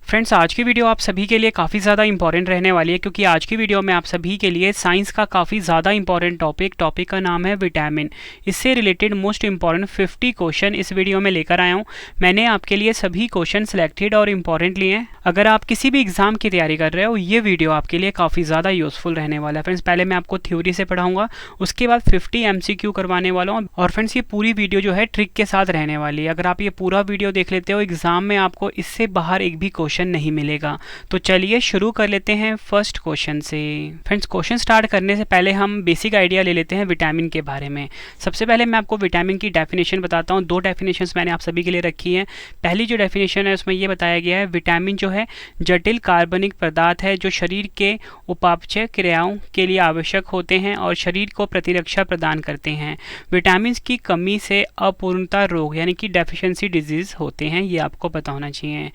Friends, आज की video आप सभी के लिए काफ़ी ज़्यादा इंपॉर्टेंट रहने वाली है, क्योंकि आज की वीडियो में आप सभी के लिए साइंस का काफ़ी ज़्यादा इंपॉर्टेंट टॉपिक का नाम है विटामिन। इससे रिलेटेड मोस्ट इंपॉर्टेंट 50 क्वेश्चन इस वीडियो में लेकर आया हूँ। मैंने आपके लिए सभी क्वेश्चन सिलेक्टेड और इम्पॉर्टेंट लिए हैं। अगर आप किसी भी एग्जाम की तैयारी कर रहे हो, ये वीडियो आपके लिए काफ़ी ज़्यादा यूजफुल रहने वाला है। फ्रेंड्स, पहले मैं आपको थ्योरी से पढ़ाऊंगा, उसके बाद 50 MCQ करवाने वाला हूँ। और फ्रेंड्स, ये पूरी वीडियो जो है ट्रिक के साथ रहने वाली है। अगर आप ये पूरा वीडियो देख लेते हो, एग्जाम में आपको इससे बाहर एक भी क्वेश्चन नहीं मिलेगा। तो चलिए शुरू कर लेते हैं फर्स्ट क्वेश्चन से। फ्रेंड्स, क्वेश्चन स्टार्ट करने से पहले हम बेसिक आइडिया ले लेते हैं विटामिन के बारे में। सबसे पहले मैं आपको विटामिन की डेफिनेशन बताता हूँ। दो डेफिनेशंस मैंने आप सभी के लिए रखी है। पहली जो डेफिनेशन है उसमें ये बताया गया है, विटामिन जो है जटिल कार्बनिक पदार्थ है जो शरीर के उपापचय क्रियाओं के लिए आवश्यक होते हैं और शरीर को प्रतिरक्षा प्रदान करते हैं। विटामिन की कमी से अपूर्णता रोग यानी कि डेफिशिएंसी डिजीज होते हैं, ये आपको पता होना चाहिए।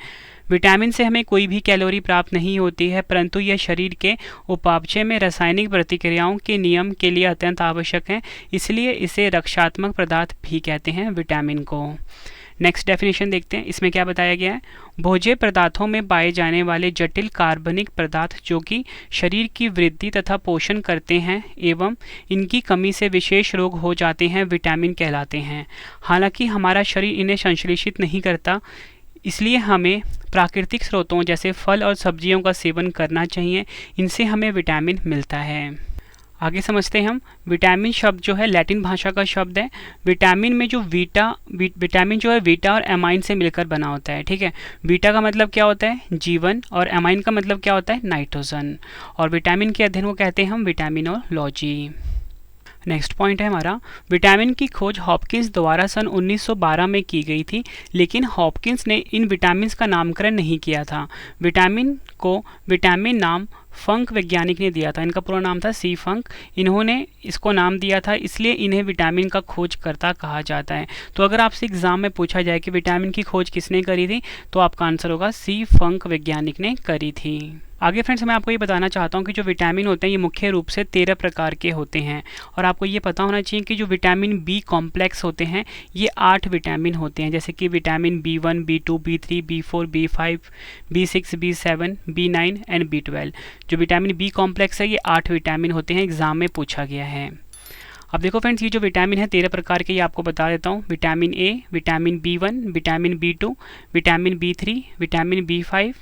विटामिन से हमें कोई भी कैलोरी प्राप्त नहीं होती है, परंतु यह शरीर के उपापचय में रासायनिक प्रतिक्रियाओं के नियम के लिए अत्यंत आवश्यक है, इसलिए इसे रक्षात्मक पदार्थ भी कहते हैं विटामिन को। नेक्स्ट डेफिनेशन देखते हैं, इसमें क्या बताया गया है। भोज्य पदार्थों में पाए जाने वाले जटिल कार्बनिक पदार्थ जो कि शरीर की वृद्धि तथा पोषण करते हैं एवं इनकी कमी से विशेष रोग हो जाते हैं, विटामिन कहलाते हैं। हालांकि हमारा शरीर इन्हें संश्लेषित नहीं करता, इसलिए हमें प्राकृतिक स्रोतों जैसे फल और सब्जियों का सेवन करना चाहिए, इनसे हमें विटामिन मिलता है। आगे समझते हैं हम। विटामिन शब्द जो है लैटिन भाषा का शब्द है। विटामिन में जो विटामिन जो है बीटा और एमाइन से मिलकर बना होता है। ठीक है, बीटा का मतलब क्या होता है, जीवन, और एमाइन का मतलब क्या होता है, नाइट्रोजन। और विटामिन के अध्ययन को कहते हैं हम विटामिनोलॉजी। नेक्स्ट पॉइंट है हमारा, विटामिन की खोज हॉपकिंस द्वारा सन 1912 में की गई थी, लेकिन हॉपकिंस ने इन विटामिन का नामकरण नहीं किया था। विटामिन को विटामिन नाम फंक वैज्ञानिक ने दिया था। इनका पूरा नाम था सी फंक। इन्होंने इसको नाम दिया था, इसलिए इन्हें विटामिन का खोजकर्ता कहा जाता है। तो अगर आपसे एग्जाम में पूछा जाए कि विटामिन की खोज किसने करी थी, तो आपका आंसर होगा सी फंक वैज्ञानिक ने करी थी। आगे फ्रेंड्स, मैं आपको ये बताना चाहता हूँ कि जो विटामिन होते हैं ये मुख्य रूप से 13 प्रकार के होते हैं। और आपको ये पता होना चाहिए कि जो विटामिन बी कॉम्प्लेक्स होते हैं ये 8 विटामिन होते हैं, जैसे कि vitamin B1, B2, B3, B4, B5, B6, B7, B9 and B12। जो विटामिन बी कॉम्प्लेक्स है ये 8 विटामिन होते हैं, एग्जाम में पूछा गया है। अब देखो फ्रेंड्स, ये जो विटामिन है 13 प्रकार के, ये आपको बता देता हूँ। Vitamin A, vitamin B1, vitamin B2, vitamin B3, vitamin B5,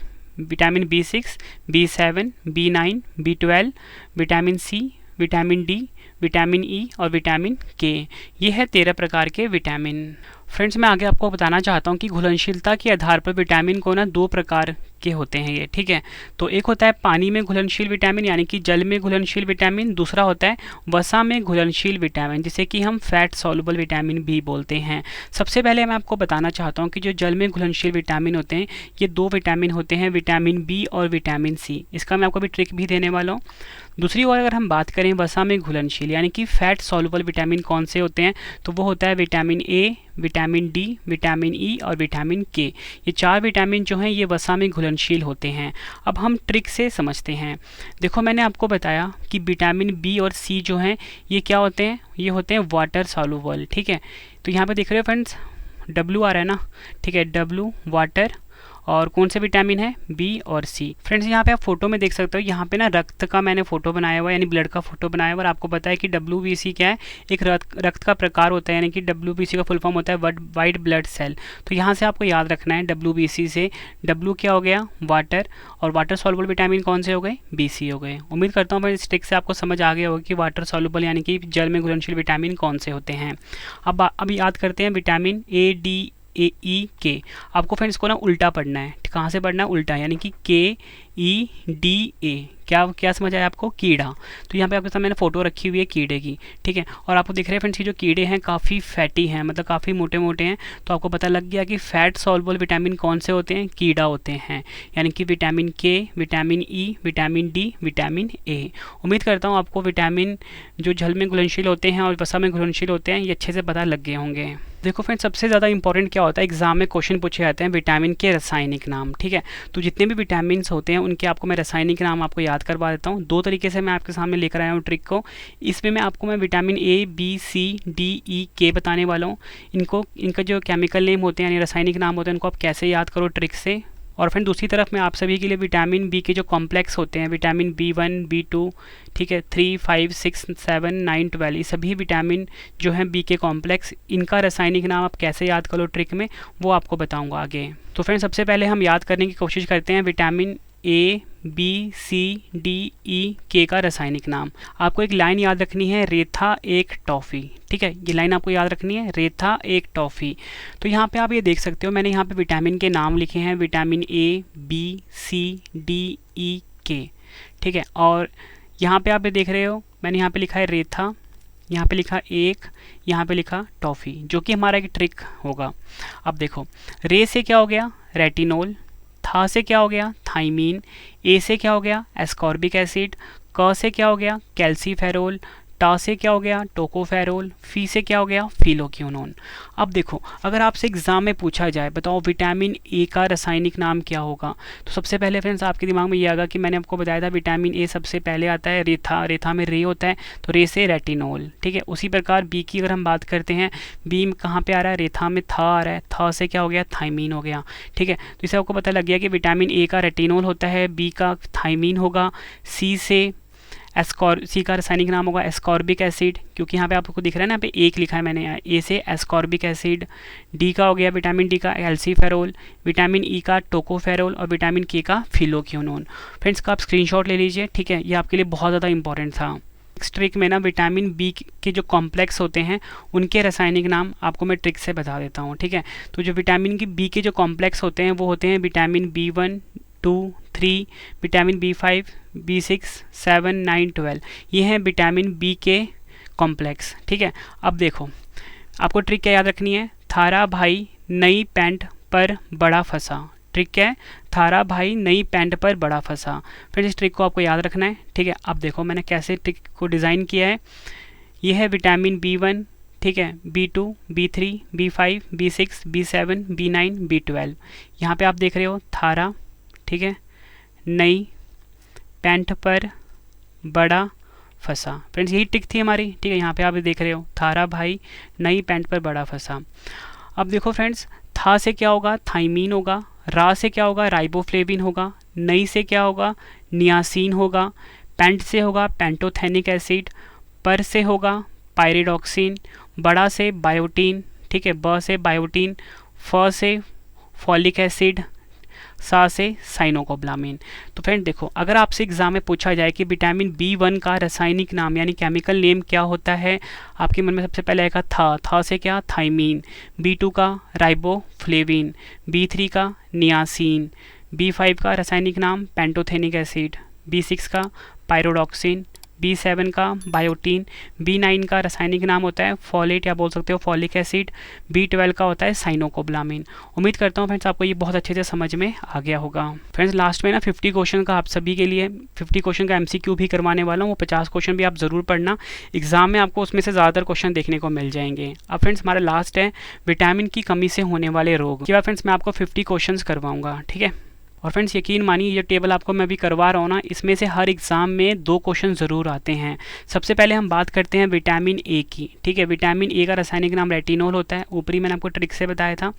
vitamin B6, B7, B9, B12, vitamin C, vitamin D, vitamin E और विटामिन के। ये है 13 प्रकार के विटामिन। फ्रेंड्स, मैं आगे आपको बताना चाहता हूँ कि घुलनशीलता के आधार पर विटामिन को ना 2 प्रकार के होते हैं ये। ठीक है, तो एक होता है पानी में घुलनशील विटामिन यानी कि जल में घुलनशील विटामिन, दूसरा होता है वसा में घुलनशील विटामिन जिसे कि हम फैट सॉल्युबल विटामिन भी बोलते हैं। सबसे पहले मैं आपको बताना चाहता हूँ कि जो जल में घुलनशील विटामिन होते हैं ये 2 विटामिन होते हैं, विटामिन बी और विटामिन सी। इसका मैं आपको भी ट्रिक भी देने वाला हूँ। दूसरी ओर अगर हम बात करें वसा में घुलनशील यानी कि फैट सॉल्युबल विटामिन कौन से होते हैं, तो वो होता है vitamin A, vitamin D, vitamin E और विटामिन के। ये 4 विटामिन जो हैं ये वसा में घुलनशील होते हैं। अब हम ट्रिक से समझते हैं। देखो, मैंने आपको बताया कि विटामिन बी और सी जो हैं ये क्या होते हैं, ये होते हैं वाटर सॉल्युबल। ठीक है, तो यहाँ पे देख रहे हो फ्रेंड्स W आ रहा है ना। ठीक है, W वाटर, और कौन से विटामिन है, बी और सी। फ्रेंड्स, यहाँ पे आप फोटो में देख सकते हो, यहाँ पे ना रक्त का मैंने फोटो बनाया हुआ है, यानी ब्लड का फोटो बनाया हुआ है। और आपको पता है कि WBC क्या है, एक रक्त का प्रकार होता है, यानी कि WBC का फुल फॉर्म होता है वाइट ब्लड सेल। तो यहाँ से आपको याद रखना है WBC से W क्या हो गया, वाटर, और वाटर सॉल्युबल विटामिन कौन से हो गए, BC हो गए। उम्मीद करता हूँ इस ट्रिक से आपको समझ आ गया होगा कि वाटर सॉल्युबल यानी कि जल में घुलनशील विटामिन कौन से होते हैं। अब याद करते हैं vitamin A, D, E, K। आपको फ्रेंड्स को ना उल्टा पढ़ना है। कहाँ से पढ़ना है, उल्टा, यानी कि KEDA। क्या समझ आया आपको, कीड़ा। तो यहाँ पे आपके सामने मैंने फोटो रखी हुई है कीड़े की। ठीक है, और आपको दिख रहे हैं फ्रेंड्स कि जो कीड़े हैं काफ़ी फैटी हैं, मतलब काफ़ी मोटे मोटे हैं। तो आपको पता लग गया कि फैट सॉल्युबल विटामिन कौन से होते हैं, कीड़ा होते हैं, यानी कि विटामिन के, vitamin E, vitamin D, vitamin A. उम्मीद करता हूँ आपको विटामिन जो जल में घुलनशील होते हैं और वसा में घुलनशील होते हैं ये अच्छे से पता लग गए होंगे। देखो फ्रेंड्स, सबसे ज़्यादा इंपॉर्टेंट क्या होता है, एग्जाम में क्वेश्चन पूछे जाते हैं विटामिन के रासायनिक नाम। ठीक है, तो जितने भी विटामिन होते हैं उनके आपको मैं रासायनिक नाम आपको याद करवा देता हूँ। 2 तरीके से मैं आपके सामने लेकर आया हूँ ट्रिक को। इसमें मैं vitamin A, B, C, D, E, K बताने वाला हूँ। इनका जो केमिकल नेम होते हैं यानी रासायनिक नाम होते हैं उनको आप कैसे याद करो ट्रिक से, और फिर दूसरी तरफ मैं आप सभी के लिए विटामिन बी के जो कॉम्प्लेक्स होते हैं, विटामिन B1, B2, ठीक है, 3, 5, 6, 7, 9, 12, ये सभी विटामिन जो हैं बी के कॉम्प्लेक्स, इनका रासायनिक नाम आप कैसे याद करो ट्रिक में, वो आपको बताऊंगा आगे। तो फ्रेंड्स सबसे पहले हम याद करने की कोशिश करते हैं vitamin A, B, C, D, E, K का रासायनिक नाम। आपको एक लाइन याद रखनी है, रेथा एक टॉफ़ी, ठीक है, ये लाइन आपको याद रखनी है, रेथा एक टॉफ़ी। तो यहाँ पे आप ये देख सकते हो, मैंने यहाँ पे विटामिन के नाम लिखे हैं, vitamin A, B, C, D, E, K, ठीक है। और यहाँ पे आप ये देख रहे हो, मैंने यहाँ पे लिखा है रेथा, यहाँ पे लिखा एक, यहाँ पे लिखा टॉफ़ी, जो कि हमारा एक ट्रिक होगा। अब देखो, रे से क्या हो गया, रेटिनोल, था से क्या हो गया, थाइमीन, ए से क्या हो गया, एस्कॉर्बिक एसिड, क से क्या हो गया, कैल्सीफेरोल, टा से क्या हो गया, टोकोफेरोल, फी से क्या हो गया, फिलोक्विनोन। अब देखो, अगर आपसे एग्जाम में पूछा जाए बताओ विटामिन ए का रासायनिक नाम क्या होगा, तो सबसे पहले फ्रेंड्स आपके दिमाग में ये आएगा कि मैंने आपको बताया था विटामिन ए सबसे पहले आता है रेथा, रेथा में रे होता है, तो रे से रेटिनोल, ठीक है। उसी प्रकार बी की अगर हम बात करते हैं, बी कहाँ पे आ रहा है, रेथा में था आ रहा है, था से क्या हो गया, थाइमीन हो गया, ठीक है। तो इससे आपको पता लग गया कि विटामिन ए का रेटिनोल होता है, बी का थाइमीन होगा, सी से सी का रासायनिक नाम होगा एस्कॉर्बिक एसिड, क्योंकि यहाँ पे आपको दिख रहा है ना, यहाँ पे एक लिखा है मैंने, ए से एस्कॉर्बिक एसिड, डी का हो गया विटामिन डी का कैल्सीफेरोल, विटामिन ई का टोकोफेरोल और विटामिन के का फिलोक्विनोन। फ्रेंड्स का आप स्क्रीनशॉट ले लीजिए, ठीक है, ये आपके लिए बहुत ज़्यादा इंपॉर्टेंट था। नेक्स्ट ट्रिक में ना विटामिन बी के जो कॉम्प्लेक्स होते हैं उनके रासायनिक नाम आपको मैं ट्रिक से बता देता हूँ, ठीक है। तो जो विटामिन की बी के जो कॉम्प्लेक्स होते हैं वो होते हैं vitamin B1, 2, 3, vitamin B5, B6, 7, 9, 12, ये हैं विटामिन बी के कॉम्प्लेक्स, ठीक है। अब देखो, आपको ट्रिक क्या याद रखनी है, थारा भाई नई पैंट पर बड़ा फंसा, ट्रिक क्या है, थारा भाई नई पैंट पर बड़ा फंसा। फिर इस ट्रिक को आपको याद रखना है, ठीक है। अब देखो मैंने कैसे ट्रिक को डिज़ाइन किया है, ये है विटामिन B1, ठीक है, B2, B3, B5, B6, B7, B9, B12, यहाँ पे आप देख रहे हो थारा, ठीक है, नई पैंट पर बड़ा फंसा। फ्रेंड्स यही ट्रिक थी हमारी, ठीक है, यहाँ पे आप देख रहे हो थारा भाई नई पैंट पर बड़ा फंसा। अब देखो फ्रेंड्स, था से क्या होगा, थाइमीन होगा, रा से क्या होगा, राइबोफ्लेविन होगा, नई से क्या होगा, नियासिन होगा, पैंट से होगा पेंटोथेनिक एसिड, पर से होगा पायरिडॉक्सिन, बड़ा से बायोटीन, ठीक है, ब से बायोटीन, फ से फॉलिक एसिड, सा से साइनोकोब्लामिन। तो फ्रेंड देखो, अगर आपसे एग्जाम में पूछा जाए कि विटामिन B1 का रासायनिक नाम यानी केमिकल नेम क्या होता है, आपके मन में सबसे पहले आएगा था से क्या, थाइमीन, B2 का राइबोफ्लेविन, B3 का नियासिन, B5 का रासायनिक नाम पेंटोथेनिक एसिड, B6 का पायरोडॉक्सिन, B7 का बायोटीन, B9 का रासायनिक नाम होता है फॉलेट या बोल सकते हो फॉलिक एसिड, B12 का होता है साइनोकोब्लामिन। उम्मीद करता हूँ फ्रेंड्स आपको ये बहुत अच्छे से समझ में आ गया होगा। फ्रेंड्स लास्ट में ना 50 क्वेश्चन का आप सभी के लिए 50 क्वेश्चन का MCQ भी करवाने वाला हूँ, वो 50 क्वेश्चन भी आप ज़रूर पढ़ना, एग्जाम में आपको उसमें से ज़्यादातर क्वेश्चन देखने को मिल जाएंगे। अब फ्रेंड्स हमारा लास्ट है विटामिन की कमी से होने वाले रोग, के बाद फ्रेंड्स मैं आपको 50 क्वेश्चन करवाऊँगा, ठीक है। और फ्रेंड्स यकीन मानिए ये टेबल आपको मैं अभी करवा रहा हूँ ना, इसमें से हर एग्ज़ाम में 2 क्वेश्चन ज़रूर आते हैं। सबसे पहले हम बात करते हैं विटामिन ए की, ठीक है। विटामिन ए का रासायनिक नाम रेटिनोल होता है, ऊपरी मैंने आपको ट्रिक से बताया था।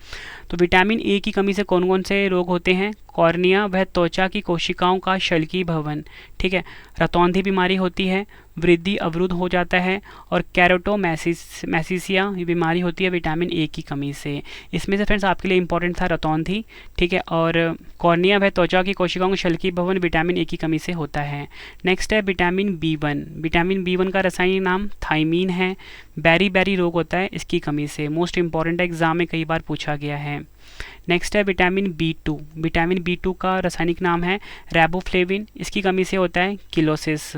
तो विटामिन ए की कमी से कौन कौन से रोग होते हैं, कॉर्निया वह त्वचा की कोशिकाओं का शल्की भवन, ठीक है, रतौंधी बीमारी होती है, वृद्धि अवरुद्ध हो जाता है, और कैरोटोमैसिसिया बीमारी होती है विटामिन ए की कमी से। इसमें से फ्रेंड्स आपके लिए इंपॉर्टेंट था रतौंधी, ठीक है, और कॉर्निया वह त्वचा की कोशिकाओं का शल्की भवन विटामिन ए की कमी से होता है। नेक्स्ट है विटामिन B1, विटामिन B1 का रासायनिक नाम थाइमीन है, बैरी रोग होता है इसकी कमी से, मोस्ट इंपॉर्टेंट है, एग्जाम में कई बार पूछा गया है। नेक्स्ट है विटामिन B2, विटामिन B2 का रासायनिक नाम है रैबोफ्लेविन, इसकी कमी से होता है किलोसिस।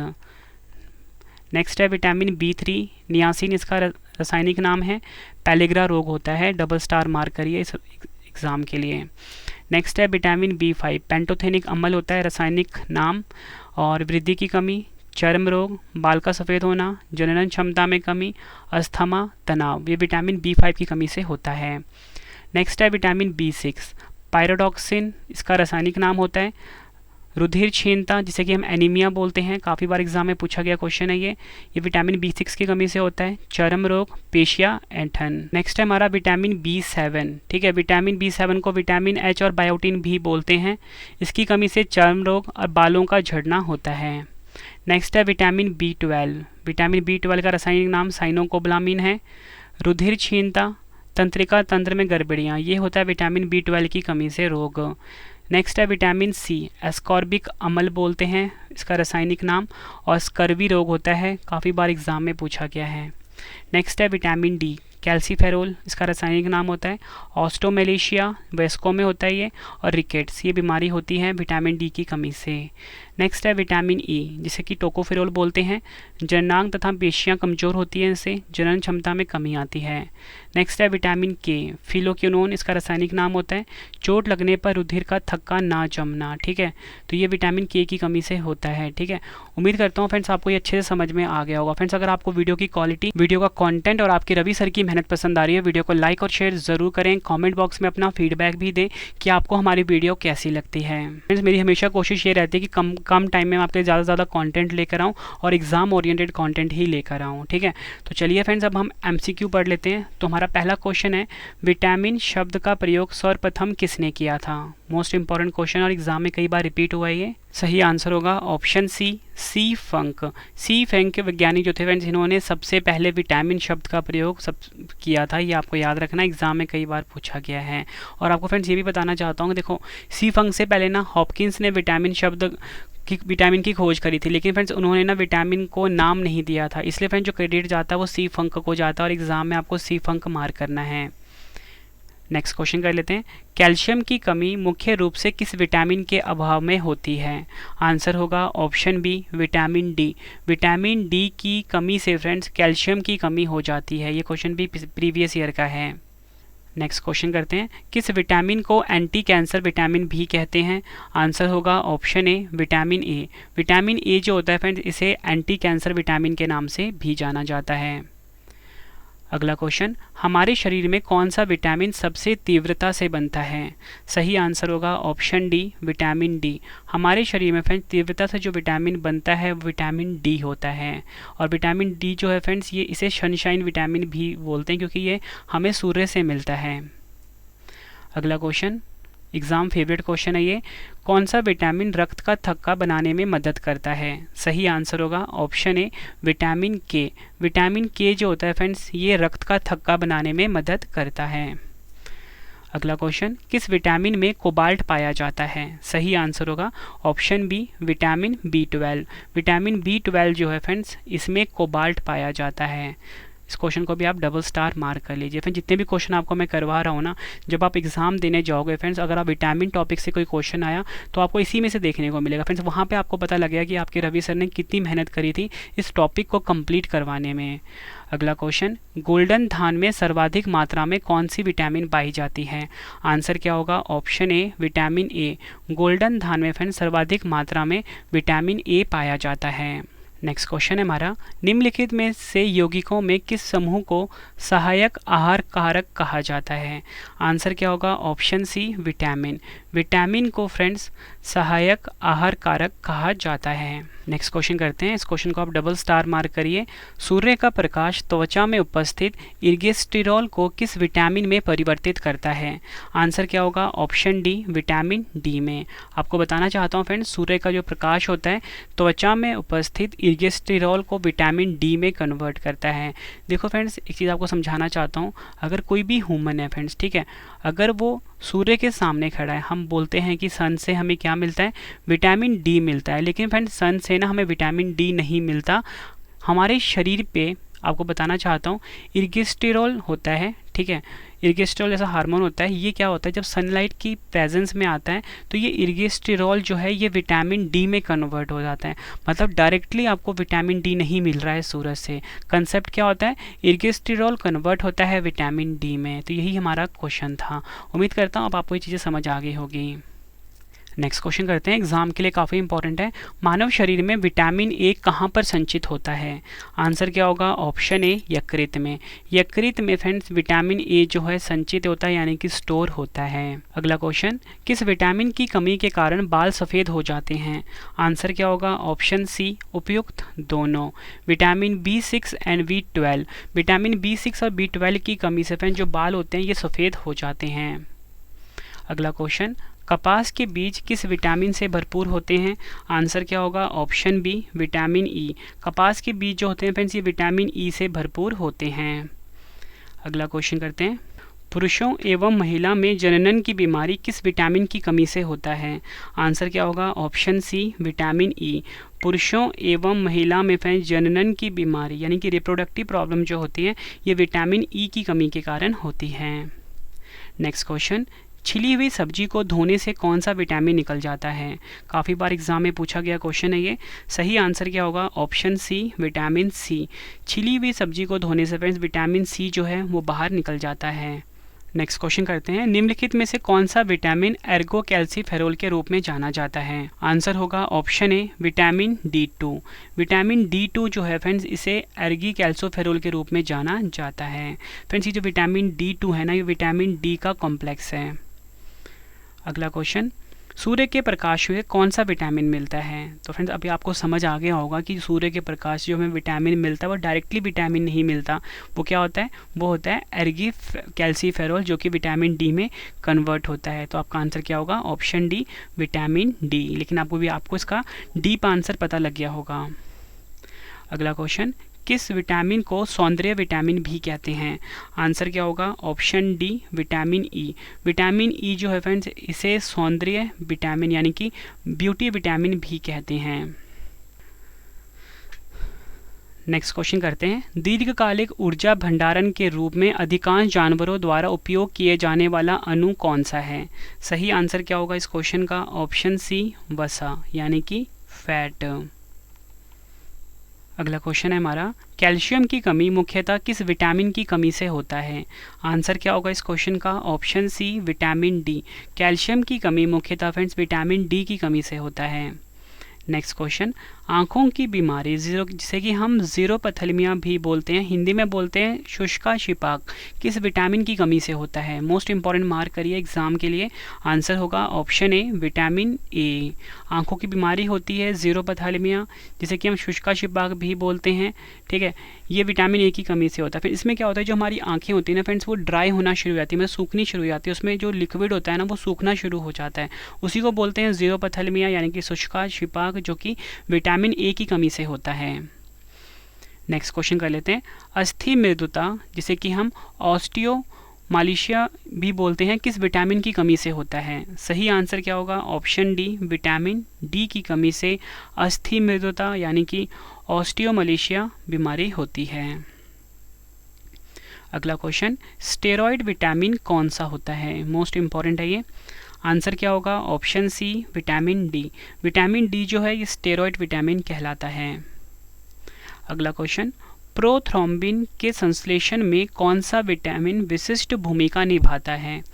नेक्स्ट है विटामिन B3 नियासिन, इसका रासायनिक नाम है पैलेग्रा रोग होता है, डबल स्टार मार्क करिए इस एग्ज़ाम के लिए। नेक्स्ट है विटामिन B5 पेंटोथेनिक अम्ल होता है रासायनिक नाम, और वृद्धि की कमी, चर्म रोग, बाल का सफ़ेद होना, जनन क्षमता में कमी, अस्थमा, तनाव, ये विटामिन B5 की कमी से होता है। नेक्स्ट है विटामिन B6 पायरोडॉक्सिन, इसका रासायनिक नाम होता है रुधिर क्षीणता जिसे कि हम एनीमिया बोलते हैं, काफ़ी बार एग्जाम में पूछा गया क्वेश्चन है ये विटामिन B6 की कमी से होता है। चर्म रोग, पेशिया, ऐंठन। नेक्स्ट है हमारा विटामिन B7, ठीक है। विटामिन B7 को विटामिन H और बायोटिन भी बोलते हैं। इसकी कमी से चर्म रोग और बालों का झड़ना होता है। नेक्स्ट है विटामिन B12। विटामिन B12 का रासायनिक नाम साइनोकोबालामिन है। रुधिर क्षीणता, तंत्रिका तंत्र में गड़बड़ियाँ, ये होता है विटामिन B12 की कमी से रोग। नेक्स्ट है विटामिन C, एस्कॉर्बिक अम्ल बोलते हैं इसका रासायनिक नाम, और स्कर्वी रोग होता है, काफ़ी बार एग्जाम में पूछा गया है। नेक्स्ट है विटामिन D, कैल्सीफेरोल इसका रासायनिक नाम होता है। ऑस्टोमेलेशिया वयस्कों में होता है ये, और रिकेट्स, ये बीमारी होती है विटामिन D की कमी से। नेक्स्ट है विटामिन E, जिसे कि टोकोफेरोल बोलते हैं। जननांग तथा पेशियां कमज़ोर होती हैं, इससे जनन क्षमता में कमी आती है। नेक्स्ट है विटामिन K, फिलोक्विनोन इसका रासायनिक नाम होता है। चोट लगने पर रुधिर का थक्का ना जमना, ठीक है, तो ये विटामिन K की कमी से होता है, ठीक है। उम्मीद करता हूँ फ्रेंड्स आपको ये अच्छे से समझ में आ गया होगा। फ्रेंड्स अगर आपको वीडियो की क्वालिटी, वीडियो का कंटेंट और आपके रवि सर की मेहनत पसंद आ रही है, वीडियो को लाइक और शेयर ज़रूर करें। कमेंट बॉक्स में अपना फीडबैक भी दें कि आपको हमारी वीडियो कैसी लगती है। फ्रेंड्स मेरी हमेशा कोशिश ये रहती है कि कम टाइम में आपके ज़्यादा से ज़्यादा कंटेंट लेकर आऊँ और एग्जाम ओरिएंटेड कंटेंट ही लेकर आऊँ, ठीक है। तो चलिए फ्रेंड्स अब हम MCQ पढ़ लेते हैं। तो हमारा पहला क्वेश्चन है, विटामिन शब्द का प्रयोग सर्वप्रथम किसने किया था? मोस्ट इंपॉर्टेंट क्वेश्चन और एग्जाम में कई बार रिपीट हुआ है ये। सही आंसर होगा ऑप्शन सी फंक। सी फंक के वैज्ञानिक जो थे फ्रेंड्स, इन्होंने सबसे पहले विटामिन शब्द का प्रयोग किया था, ये आपको याद रखना, एग्जाम में कई बार पूछा गया है। और आपको फ्रेंड्स ये भी बताना चाहता हूँ कि देखो सी फंक से पहले ना हॉपकिंस ने विटामिन की खोज करी थी, लेकिन फ्रेंड्स उन्होंने ना विटामिन को नाम नहीं दिया था, इसलिए फ्रेंड्स जो क्रेडिट जाता है वो सी फंक को जाता है और एग्जाम में आपको सी फंक मार्क करना है। नेक्स्ट क्वेश्चन कर लेते हैं, कैल्शियम की कमी मुख्य रूप से किस विटामिन के अभाव में होती है? आंसर होगा option B, vitamin D. Vitamin D की कमी से फ्रेंड्स कैल्शियम की कमी हो जाती है, ये क्वेश्चन भी प्रीवियस ईयर का है। नेक्स्ट क्वेश्चन करते हैं, किस विटामिन को एंटी कैंसर विटामिन भी कहते हैं? आंसर होगा option A, vitamin A. Vitamin A जो होता है फ्रेंड्स, इसे एंटी कैंसर विटामिन के नाम से भी जाना जाता है। अगला क्वेश्चन, हमारे शरीर में कौन सा विटामिन सबसे तीव्रता से बनता है? सही आंसर होगा ऑप्शन डी, विटामिन डी। हमारे शरीर में फ्रेंड्स तीव्रता से जो विटामिन बनता है वो विटामिन डी होता है, और विटामिन डी जो है फ्रेंड्स, ये इसे सनशाइन विटामिन भी बोलते हैं क्योंकि ये हमें सूर्य से मिलता है। अगला क्वेश्चन, एग्ज़ाम फेवरेट क्वेश्चन है ये, कौन सा विटामिन रक्त का थक्का बनाने में मदद करता है? सही आंसर होगा ऑप्शन ए, विटामिन के। विटामिन के जो होता है फ्रेंड्स, ये रक्त का थक्का बनाने में मदद करता है। अगला क्वेश्चन, किस विटामिन में कोबाल्ट पाया जाता है? सही आंसर होगा option B, vitamin B12। Vitamin B12 जो है फ्रेंड्स, इसमें कोबाल्ट पाया जाता है। इस क्वेश्चन को भी आप डबल स्टार मार्क कर लीजिए। फ्रेंड्स जितने भी क्वेश्चन आपको मैं करवा रहा हूँ ना, जब आप एग्जाम देने जाओगे फ्रेंड्स, अगर आप विटामिन टॉपिक से कोई क्वेश्चन आया तो आपको इसी में से देखने को मिलेगा फ्रेंड्स। वहाँ पे आपको पता लगेगा कि आपके रवि सर ने कितनी मेहनत करी थी इस टॉपिक को कंप्लीट करवाने में। अगला क्वेश्चन, गोल्डन धान में सर्वाधिक मात्रा में कौन सी विटामिन पाई जाती है? आंसर क्या होगा? Option A, vitamin A. Golden धान में फ्रेंड्स सर्वाधिक मात्रा में विटामिन ए पाया जाता है। नेक्स्ट क्वेश्चन है हमारा, निम्नलिखित में से यौगिकों में किस समूह को सहायक आहार कारक कहा जाता है? आंसर क्या होगा? Option C, vitamin. विटामिन को फ्रेंड्स सहायक आहार कारक कहा जाता है। नेक्स्ट क्वेश्चन करते हैं, इस क्वेश्चन को आप डबल स्टार मार्क करिए। सूर्य का प्रकाश त्वचा में उपस्थित इर्गेस्टेरॉल को किस विटामिन में परिवर्तित करता है? आंसर क्या होगा? ऑप्शन डी, विटामिन डी में। आपको बताना चाहता हूँ फ्रेंड्स, सूर्य का जो प्रकाश होता है त्वचा में उपस्थित इर्गेस्टेरॉल को विटामिन डी में कन्वर्ट करता है। देखो फ्रेंड्स, एक चीज़ आपको समझाना चाहता हूँ, अगर कोई भी ह्यूमन है फ्रेंड्स, ठीक है, अगर वो सूर्य के सामने खड़ा है, हम बोलते हैं कि सन से हमें क्या मिलता है? विटामिन डी मिलता है, लेकिन फ्रेंड्स सन से ना हमें विटामिन डी नहीं मिलता। हमारे शरीर पे आपको बताना चाहता हूँ, इर्गेस्टेरॉल होता है, ठीक है, इर्गेस्टेरॉल जैसा हार्मोन होता है। ये क्या होता है, जब सनलाइट की प्रेजेंस में आता है तो ये इर्गेस्टेरॉल जो है ये विटामिन डी में कन्वर्ट हो जाता है। मतलब डायरेक्टली आपको विटामिन डी नहीं मिल रहा है सूरज से। कंसेप्ट क्या होता है? इर्गेस्टेरॉल कन्वर्ट होता है विटामिन डी में। तो यही हमारा क्वेश्चन था। उम्मीद करता हूँ अब आपको ये चीज़ें समझ आ गई होगी। नेक्स्ट क्वेश्चन करते हैं, एग्जाम के लिए काफ़ी इंपॉर्टेंट है। मानव शरीर में विटामिन ए कहाँ पर संचित होता है? आंसर क्या होगा? ऑप्शन ए यकृत में। यकृत में फ्रेंड्स विटामिन ए जो है संचित होता है यानी कि स्टोर होता है। अगला क्वेश्चन, किस विटामिन की कमी के कारण बाल सफ़ेद हो जाते हैं? आंसर क्या होगा? ऑप्शन सी उपयुक्त दोनों। Vitamin B6 and B12, vitamin B6 और B12 की कमी से फ्रेंड्स जो बाल होते हैं ये सफ़ेद हो जाते हैं। अगला क्वेश्चन, कपास के बीज किस विटामिन से भरपूर होते हैं? आंसर क्या होगा? Option B vitamin E. कपास के बीज जो होते हैं फ्रेंड्स ये विटामिन ई से भरपूर होते हैं। अगला क्वेश्चन करते हैं, पुरुषों एवं महिला में जननन की बीमारी किस विटामिन की कमी से होता है? आंसर क्या होगा? Option C vitamin E. पुरुषों एवं महिला में फ्रेंड्स जननन की बीमारी यानी कि रिप्रोडक्टिव प्रॉब्लम जो होती है ये विटामिन ई की कमी के कारण होती है। नेक्स्ट क्वेश्चन, छिली हुई सब्जी को धोने से कौन सा विटामिन निकल जाता है? काफ़ी बार एग्जाम में पूछा गया क्वेश्चन है ये। सही आंसर क्या होगा? ऑप्शन सी विटामिन सी। छिली हुई सब्जी को धोने से फ्रेंड्स विटामिन सी जो है वो बाहर निकल जाता है। नेक्स्ट क्वेश्चन करते हैं, निम्नलिखित में से कौन सा विटामिन एर्गोकैल्सीफेरोल के रूप में जाना जाता है? आंसर होगा option A vitamin D2। Vitamin D2 जो है फ्रेंड्स इसे एर्गीकैल्सोफेरोल के रूप में जाना जाता है। फ्रेंड्स ये जो विटामिन D2 है ना ये विटामिन डी का कॉम्प्लेक्स है। अगला क्वेश्चन, सूर्य के प्रकाश से कौन सा विटामिन मिलता है? तो फ्रेंड्स अभी आपको समझ आ गया होगा कि सूर्य के प्रकाश जो हमें विटामिन मिलता है वो डायरेक्टली विटामिन नहीं मिलता। वो क्या होता है? वो होता है एर्गीकैल्सीफेरोल जो कि विटामिन डी में कन्वर्ट होता है। तो आपका आंसर क्या होगा? Option D vitamin D. लेकिन आपको इसका डीप आंसर पता लग गया होगा। अगला क्वेश्चन, किस विटामिन को सौंदर्य विटामिन भी कहते हैं? आंसर क्या होगा? Option D vitamin E. Vitamin E जो है फ्रेंड्स इसे सौंदर्य विटामिन यानी कि ब्यूटी विटामिन भी कहते हैं। नेक्स्ट क्वेश्चन करते हैं, दीर्घकालिक ऊर्जा भंडारण के रूप में अधिकांश जानवरों द्वारा उपयोग किए जाने वाला अणु कौन सा है? सही आंसर क्या होगा इस क्वेश्चन का? ऑप्शन सी वसा यानी कि फैट। अगला क्वेश्चन है हमारा, कैल्शियम की कमी मुख्यतः किस विटामिन की कमी से होता है? आंसर क्या होगा इस क्वेश्चन का? Option C vitamin D. Calcium की कमी मुख्यतः फ्रेंड्स विटामिन डी की कमी से होता है। नेक्स्ट क्वेश्चन, आँखों की बीमारी जिसे कि हम ज़ीरोपथैलेमिया भी बोलते हैं, हिंदी में बोलते हैं शुष्काशिपाक, किस विटामिन की कमी से होता है? मोस्ट इंपॉर्टेंट मार्क करिए एग्जाम के लिए। आंसर होगा ऑप्शन ए विटामिन ए। आँखों की बीमारी होती है ज़ीरोपथैलेमिया जिसे कि हम शुष्काशिपाक भी बोलते हैं, ठीक है। ये विटामिन ए की कमी से होता है। फिर इसमें क्या होता है, जो हमारी आँखें होती है ना फ्रेंड्स वो ड्राई होना शुरू हो जाती है, मतलब सूखनी शुरू हो जाती है, उसमें जो लिक्विड होता है ना वो सूखना शुरू हो जाता है, उसी को बोलते हैं ज़ीरोपथैलेमिया यानी कि शुष्काशिपाक जो कि विटामिन ए की कमी से होता है। नेक्स्ट क्वेश्चन कर लेते हैं, अस्थि मृदुता जिसे कि हम ऑस्टियोमालिशिया भी बोलते हैं किस विटामिन की कमी से होता है? सही आंसर क्या होगा? ऑप्शन डी विटामिन डी की कमी से अस्थि मृदुता यानी कि ऑस्टियोमालिशिया बीमारी होती है। अगला क्वेश्चन, स्टेरॉयड विटामिन कौन सा होता है? मोस्ट इंपॉर्टेंट है ये। आंसर क्या होगा? Option C vitamin D. Vitamin D जो है ये स्टेरॉयड विटामिन कहलाता है। अगला क्वेश्चन, प्रोथ्रोम्बिन के संश्लेषण में कौन सा विटामिन विशिष्ट भूमिका निभाता है?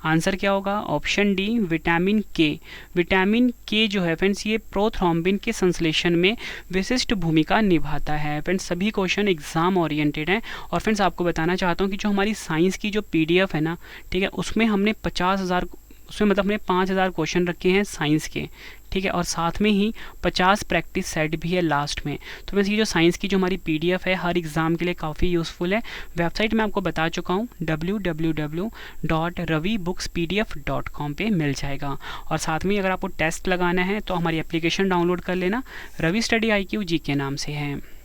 आंसर क्या होगा? ऑप्शन डी विटामिन के। विटामिन के जो है फ्रेंड्स ये प्रोथ्रोम्बिन के संश्लेषण में विशिष्ट भूमिका निभाता है। फ्रेंड्स सभी क्वेश्चन एग्जाम ओरिएंटेड हैं और फ्रेंड्स आपको बताना चाहता हूँ कि जो हमारी साइंस की जो PDF है ना, ठीक है, उसमें हमने 50,000 उसमें मतलब हमने 5,000 क्वेश्चन रखे हैं साइंस के, ठीक है, और साथ में ही 50 प्रैक्टिस सेट भी है लास्ट में। तो वैसे ये जो साइंस की जो हमारी PDF है हर एग्ज़ाम के लिए काफ़ी यूज़फुल है। वेबसाइट में आपको बता चुका हूँ www.ravibookspdf.com पे मिल जाएगा। और साथ में अगर आपको टेस्ट लगाना है तो हमारी एप्लीकेशन डाउनलोड कर लेना, रवि स्टडी IQ जी के नाम से है।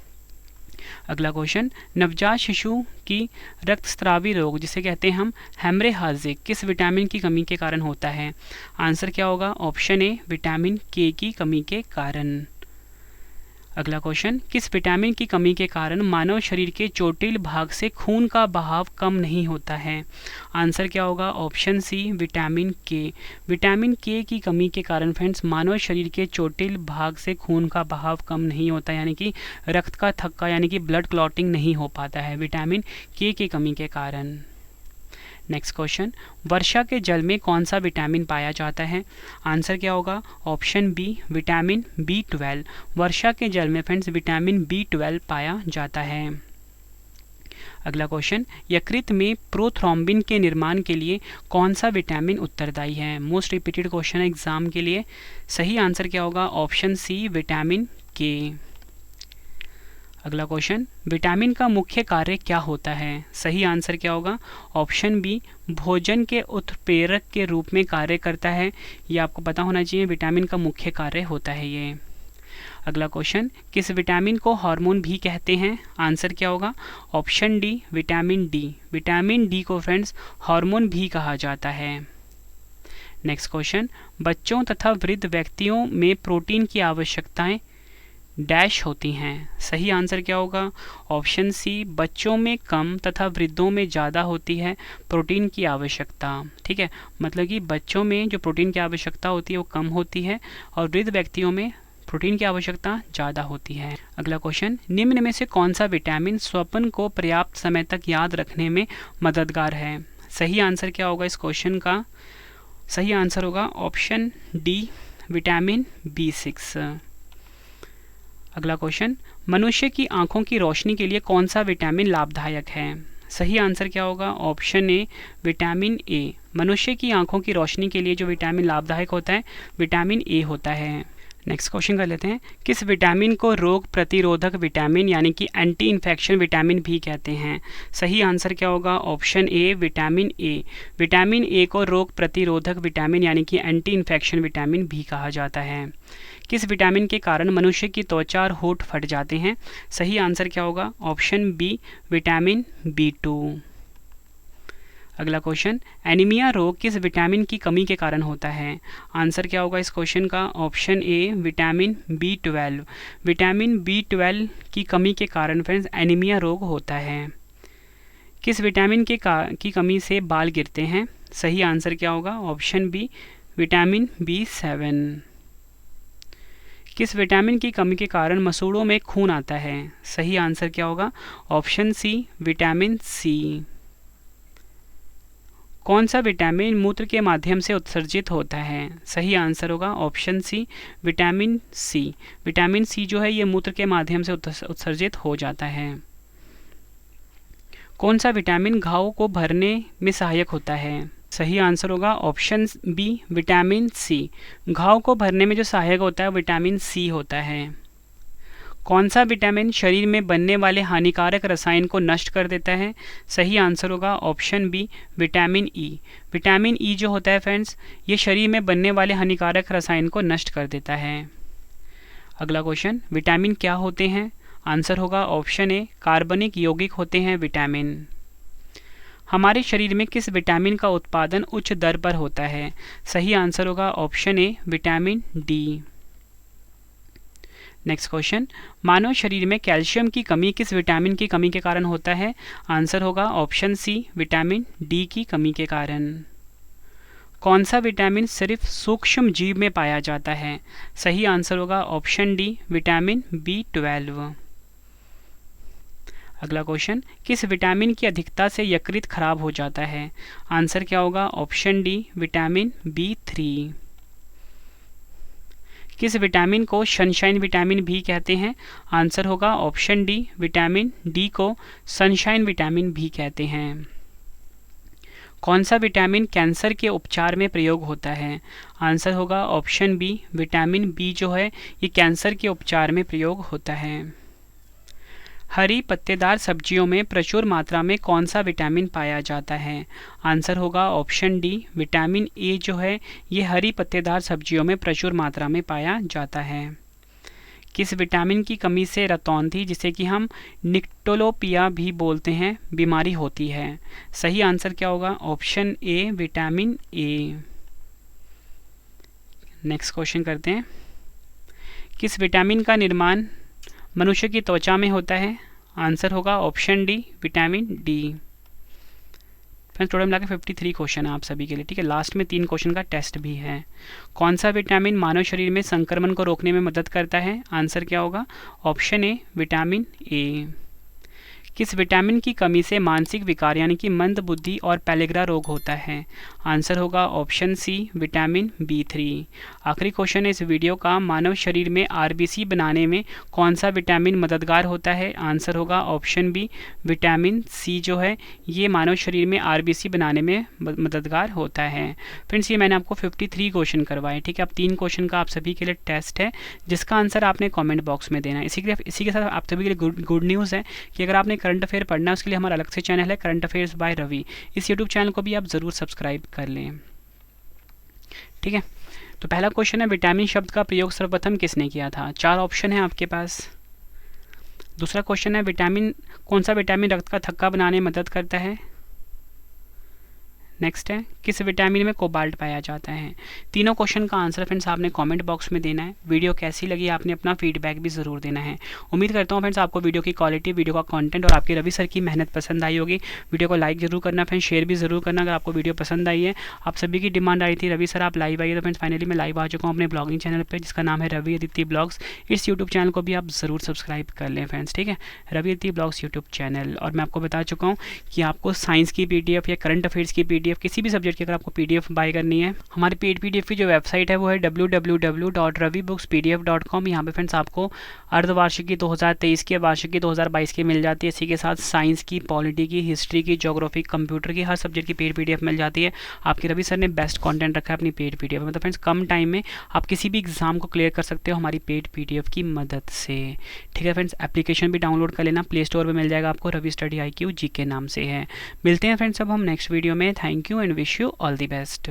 अगला क्वेश्चन, नवजात शिशु की रक्तस्रावी रोग जिसे कहते हैं हम हेमरेहाजिक किस विटामिन की कमी के कारण होता है? आंसर क्या होगा? ऑप्शन ए विटामिन के की कमी के कारण। अगला क्वेश्चन, किस विटामिन की कमी के कारण मानव शरीर के चोटिल भाग से खून का बहाव कम नहीं होता है? आंसर क्या होगा? ऑप्शन सी विटामिन के। विटामिन के की कमी के कारण फ्रेंड्स मानव शरीर के चोटिल भाग से खून का बहाव कम नहीं होता, यानी कि रक्त का थक्का यानी कि ब्लड क्लॉटिंग नहीं हो पाता है विटामिन के की कमी के कारण। नेक्स्ट क्वेश्चन, वर्षा के जल में कौन सा विटामिन पाया जाता है? आंसर क्या होगा? Option B vitamin B12। वर्षा के जल में फ्रेंड्स विटामिन B12 पाया जाता है। अगला क्वेश्चन, यकृत में प्रोथ्रोम्बिन के निर्माण के लिए कौन सा विटामिन उत्तरदायी है? मोस्ट रिपीटेड क्वेश्चन है एग्जाम के लिए। सही आंसर क्या होगा? ऑप्शन सी विटामिन के। अगला क्वेश्चन, विटामिन का मुख्य कार्य क्या होता है? सही आंसर क्या होगा? ऑप्शन बी भोजन के उत्प्रेरक के रूप में कार्य करता है। ये आपको पता होना चाहिए, विटामिन का मुख्य कार्य होता है ये। अगला क्वेश्चन, किस विटामिन को हार्मोन भी कहते हैं? आंसर क्या होगा? Option D vitamin D. Vitamin D को फ्रेंड्स हार्मोन भी कहा जाता है। नेक्स्ट क्वेश्चन, बच्चों तथा वृद्ध व्यक्तियों में प्रोटीन की आवश्यकताएं डैश होती हैं। सही आंसर क्या होगा? ऑप्शन सी बच्चों में कम तथा वृद्धों में ज़्यादा होती है प्रोटीन की आवश्यकता। ठीक है, मतलब कि बच्चों में जो प्रोटीन की आवश्यकता होती है वो कम होती है और वृद्ध व्यक्तियों में प्रोटीन की आवश्यकता ज़्यादा होती है। अगला क्वेश्चन, निम्न में से कौन सा विटामिन स्वप्न को पर्याप्त समय तक याद रखने में मददगार है? सही आंसर क्या होगा इस क्वेश्चन का? सही आंसर होगा ऑप्शन डी विटामिन B6। अगला क्वेश्चन, मनुष्य की आंखों की रोशनी के लिए कौन सा विटामिन लाभदायक है? सही आंसर क्या होगा? Option A vitamin A. मनुष्य की आंखों की रोशनी के लिए जो विटामिन लाभदायक होता है विटामिन ए होता है। नेक्स्ट क्वेश्चन कर लेते हैं, किस विटामिन को रोग प्रतिरोधक विटामिन यानी कि एंटी इन्फेक्शन विटामिन भी कहते हैं? सही आंसर क्या होगा? Option A vitamin A. Vitamin A को रोग प्रतिरोधक विटामिन यानी कि एंटी इन्फेक्शन विटामिन भी कहा जाता है। किस विटामिन के कारण मनुष्य की त्वचा और होंठ फट जाते हैं? सही आंसर क्या होगा? Option B vitamin B2। अगला क्वेश्चन, एनीमिया रोग किस विटामिन की कमी के कारण होता है? आंसर क्या होगा इस क्वेश्चन का? Option A vitamin B12। Vitamin B12 की कमी के कारण फ्रेंड्स एनीमिया रोग होता है। किस विटामिन की कमी से बाल गिरते हैं? सही आंसर क्या होगा? Option B vitamin B7। किस विटामिन की कमी के कारण मसूड़ों में खून आता है? सही आंसर क्या होगा? Option C vitamin C. कौन सा विटामिन मूत्र के माध्यम से उत्सर्जित होता है? सही आंसर होगा option C vitamin C. Vitamin C जो है ये मूत्र के माध्यम से उत्सर्जित हो जाता है। कौन सा विटामिन घाव को भरने में सहायक होता है? सही आंसर होगा ऑप्शन बी विटामिन सी। घाव को भरने में जो सहायक होता है विटामिन सी होता है। कौन सा विटामिन शरीर में बनने वाले हानिकारक रसायन को नष्ट कर देता है? सही आंसर होगा option B vitamin E. Vitamin E जो होता है फ्रेंड्स ये शरीर में बनने वाले हानिकारक रसायन को नष्ट कर देता है। अगला क्वेश्चन, विटामिन क्या होते हैं? आंसर होगा ऑप्शन ए कार्बनिक यौगिक होते हैं विटामिन। हमारे शरीर में किस विटामिन का उत्पादन उच्च दर पर होता है? सही आंसर होगा option A vitamin D. Next question, मानव शरीर में कैल्शियम की कमी किस विटामिन की कमी के कारण होता है? आंसर होगा ऑप्शन सी विटामिन डी की कमी के कारण। कौन सा विटामिन सिर्फ सूक्ष्म जीव में पाया जाता है? सही आंसर होगा ऑप्शन डी विटामिन B12। अगला क्वेश्चन, किस विटामिन की अधिकता से यकृत खराब हो जाता है? आंसर क्या होगा? Option D vitamin B3। किस विटामिन को सनशाइन विटामिन भी कहते हैं? आंसर होगा ऑप्शन डी विटामिन डी को सनशाइन विटामिन भी कहते हैं। कौन सा विटामिन कैंसर के उपचार में प्रयोग होता है? आंसर होगा ऑप्शन बी विटामिन बी जो है ये कैंसर के उपचार में प्रयोग होता है। हरी पत्तेदार सब्जियों में प्रचुर मात्रा में कौन सा विटामिन पाया जाता है? आंसर होगा ऑप्शन डी विटामिन ए जो है ये हरी पत्तेदार सब्जियों में प्रचुर मात्रा में पाया जाता है। किस विटामिन की कमी से रतौंधी जिसे कि हम निक्टोलोपिया भी बोलते हैं बीमारी होती है? सही आंसर क्या होगा? Option A vitamin A. Next question करते हैं, किस विटामिन का निर्माण मनुष्य की त्वचा में होता है? आंसर होगा option D vitamin D. Friends total मिला के 53 क्वेश्चन है आप सभी के लिए। ठीक है, लास्ट में 3 क्वेश्चन का टेस्ट भी है। कौन सा विटामिन मानव शरीर में संक्रमण को रोकने में मदद करता है? आंसर क्या होगा? Option A vitamin A. किस विटामिन की कमी से मानसिक विकार यानी कि मंद बुद्धि और पेलेग्रा रोग होता है? आंसर होगा ऑप्शन सी विटामिन B3। आखिरी क्वेश्चन है इस वीडियो का, मानव शरीर में आरबीसी बनाने में कौन सा विटामिन मददगार होता है? आंसर होगा ऑप्शन बी विटामिन सी जो है ये मानव शरीर में आरबीसी बनाने में मददगार होता है। फ्रेंड्स ये मैंने आपको 53 क्वेश्चन करवाए, ठीक है। अब 3 क्वेश्चन का आप सभी के लिए टेस्ट है जिसका आंसर आपने कमेंट बॉक्स में देना है। इसी के साथ आप सभी के लिए गुड न्यूज़ है कि अगर आपने करंट अफेयर पढ़ना है उसके लिए हमारा अलग से चैनल है करंट अफेयर्स बाय रवि। इस यूट्यूब चैनल को भी आप ज़रूर सब्सक्राइब कर लें, ठीक है। तो पहला क्वेश्चन है विटामिन शब्द का प्रयोग सर्वप्रथम किसने किया था? 4 ऑप्शन है आपके पास। दूसरा क्वेश्चन है कौन सा विटामिन रक्त का थक्का बनाने में मदद करता है? नेक्स्ट है किस विटामिन में कोबाल्ट पाया जाता है? तीनों क्वेश्चन का आंसर फ्रेंड्स आपने कमेंट बॉक्स में देना है। वीडियो कैसी लगी आपने अपना फीडबैक भी ज़रूर देना है। उम्मीद करता हूँ फ्रेंड्स आपको वीडियो की क्वालिटी, वीडियो का कंटेंट और आपके रवि सर की मेहनत पसंद आई होगी। वीडियो को लाइक जरूर करना फ्रेंड्स, शेयर भी जरूर करना अगर आपको वीडियो पसंद आई है। आप सभी की डिमांड आई थी रवि सर आप लाइव आइए, तो फ्रेंड्स फाइनली मैं लाइव आ चुका हूँ अपने ब्लॉगिंग चैनल पर जिसका नाम है रवि अदिति ब्लॉग्स। इस यूट्यूब चैनल को भी आप ज़रूर सब्सक्राइब कर लें फ्रेंड्स, ठीक है, Ravi Aditi blogs YouTube channel. और मैं आपको बता चुका हूँ कि आपको साइंस की PDF या करंट अफेयर्स की PDF किसी भी सब्जेक्ट की अगर आपको PDF बाय करनी है, हमारी पेड PDF की जो वेबसाइट है वो है www.ravibooks.pdf.com। यहाँ पे फ्रेंड्स आपको अर्धवार्षिकी 2023 की, वार्षिकी 2022 की मिल जाती है। इसी के साथ साइंस की, पॉलिटी की, हिस्ट्री की, ज्योग्राफी, कंप्यूटर की, हर सब्जेक्ट की पेड PDF मिल जाती है। आपके रवि सर ने बेस्ट कंटेंट रखा है अपनी पेड PDF में। तो फ्रेंड्स कम टाइम में आप किसी भी एग्जाम को क्लियर कर सकते हो हमारी पेड PDF की मदद से, ठीक है फ्रेंड्स। एप्लीकेशन भी डाउनलोड कर लेना, प्ले स्टोर पर मिल जाएगा आपको, रवि स्टडी IQ GK नाम से है। मिलते हैं फ्रेंड्स अब हम नेक्स्ट वीडियो में। Thank you and wish you all the best.